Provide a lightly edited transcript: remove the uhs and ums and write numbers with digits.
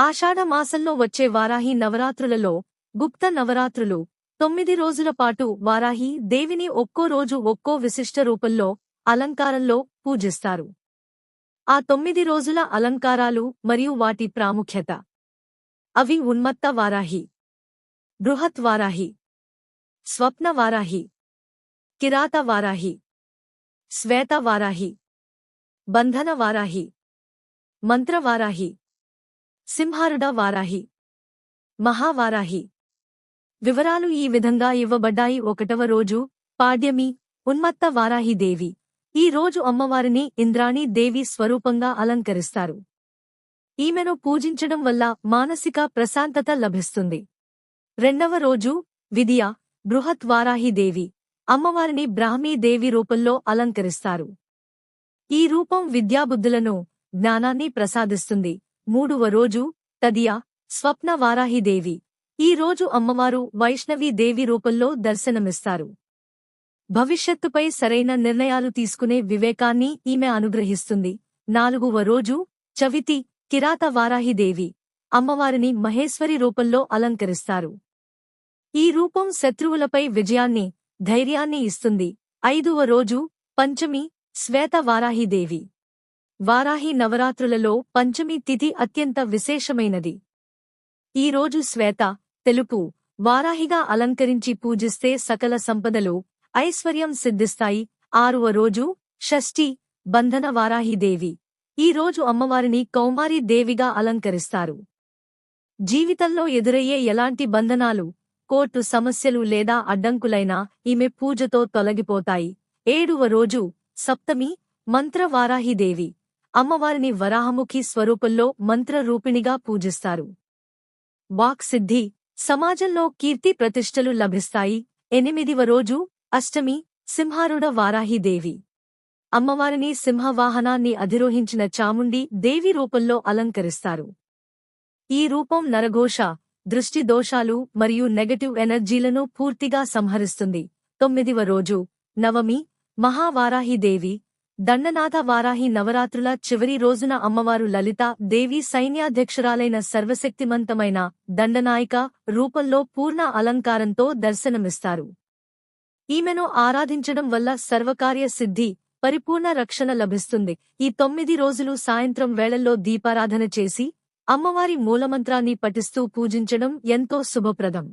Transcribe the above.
ఆషాఢ మాసంలో వచ్చే వారాహి నవరాత్రులలో గుప్త నవరాత్రులు 9 రోజుల పాటు వారాహి దేవిని ఒక్కో రోజు ఒక్కో విశిష్ట రూపంలో అలంకారంలో పూజిస్తారు. ఆ 9 రోజుల అలంకారాలు మరియు వాటి ప్రాముఖ్యత. అవి ఉన్మత్త వారాహి, బృహత్ వారాహి, స్వప్న వారాహి, కిరాత వారాహి, శ్వేత వారాహి, బంధన వారాహి, మంత్ర వారాహి, సింహారుడ వారాహి, మహావారాహి. వివరాలు ఈ విధంగా ఇవ్వబడ్డాయి. 1వ రోజు పాడ్యమి, ఉన్మత్త వారాహి దేవి. ఈ రోజు అమ్మవారిని ఇంద్రాణీ దేవి స్వరూపంగా అలంకరిస్తారు. ఈమెను పూజించడం వల్ల మానసిక ప్రశాంతత లభిస్తుంది. 2వ రోజు విద్య, బృహత్ వారాహి దేవి. అమ్మవారిని బ్రాహ్మీ దేవి రూపంలో అలంకరిస్తారు. ఈ రూపం విద్యాబుద్ధులను, జ్ఞానాన్ని ప్రసాదిస్తుంది. 3వ రోజు తదియ, స్వప్న వారాహిదేవి. ఈ రోజు అమ్మవారు వైష్ణవీ దేవి రూపంలో దర్శనమిస్తారు. భవిష్యత్తుపై సరైన నిర్ణయాలు తీసుకునే వివేకాన్ని ఈమె అనుగ్రహిస్తుంది. 4వ రోజు చవితి, కిరాత వారాహిదేవి. అమ్మవారిని మహేశ్వరి రూపంలో అలంకరిస్తారు. ఈ రూపం శత్రువులపై విజయాన్ని, ధైర్యాన్ని ఇస్తుంది. 5వ రోజు పంచమి, శ్వేత వారాహిదేవి. వారాహి నవరాత్రులలో పంచమి తిథి అత్యంత విశేషమైనది. ఈ రోజు శ్వేత, తెలుపు వారాహిగా అలంకరించి పూజిస్తే సకల సంపదలు, ఐశ్వర్యం సిద్ధిస్తాయి. 6వ రోజు షష్ఠి, బంధన వారాహిదేవి. ఈ రోజు అమ్మవారిని కౌమారి దేవిగా అలంకరిస్తారు. జీవితంలో ఎదురయ్యే ఎలాంటి బంధనాలు, కోర్టు సమస్యలు లేదా అడ్డంకులైనా ఈమె పూజతో తొలగిపోతాయి. 7వ రోజు సప్తమి, మంత్ర వారాహిదేవి. అమ్మవారిని వరాహముఖి స్వరూపంలో మంత్రరూపిణిగా పూజిస్తారు. వాక్ సిద్ధి, సమాజంలో కీర్తి ప్రతిష్టలు లభిస్తాయి. 8వ రోజు అష్టమి, సింహారుడ వారాహిదేవి. అమ్మవారిని సింహవాహనాన్ని అధిరోహించిన చాముండి దేవి రూపంలో అలంకరిస్తారు. ఈ రూపం నరఘోష, దృష్టి దోషాలు మరియు నెగటివ్ ఎనర్జీలను పూర్తిగా సంహరిస్తుంది. 9వ రోజు నవమి, మహావారాహిదేవి. దండనాథ వారాహి నవరాత్రుల చివరి రోజున అమ్మవారు లలితా దేవి సైన్యాధ్యక్షురాలైన సర్వశక్తిమంతమైన దండనాయిక రూపంలో పూర్ణ అలంకారంతో దర్శనమిస్తారు. ఈమెను ఆరాధించడం వల్ల సర్వకార్య సిద్ధి, పరిపూర్ణ రక్షణ లభిస్తుంది. ఈ 9 రోజులు సాయంత్రం వేళల్లో దీపారాధన చేసి అమ్మవారి మూలమంత్రాన్ని పఠిస్తూ పూజించడం ఎంతో శుభప్రదం.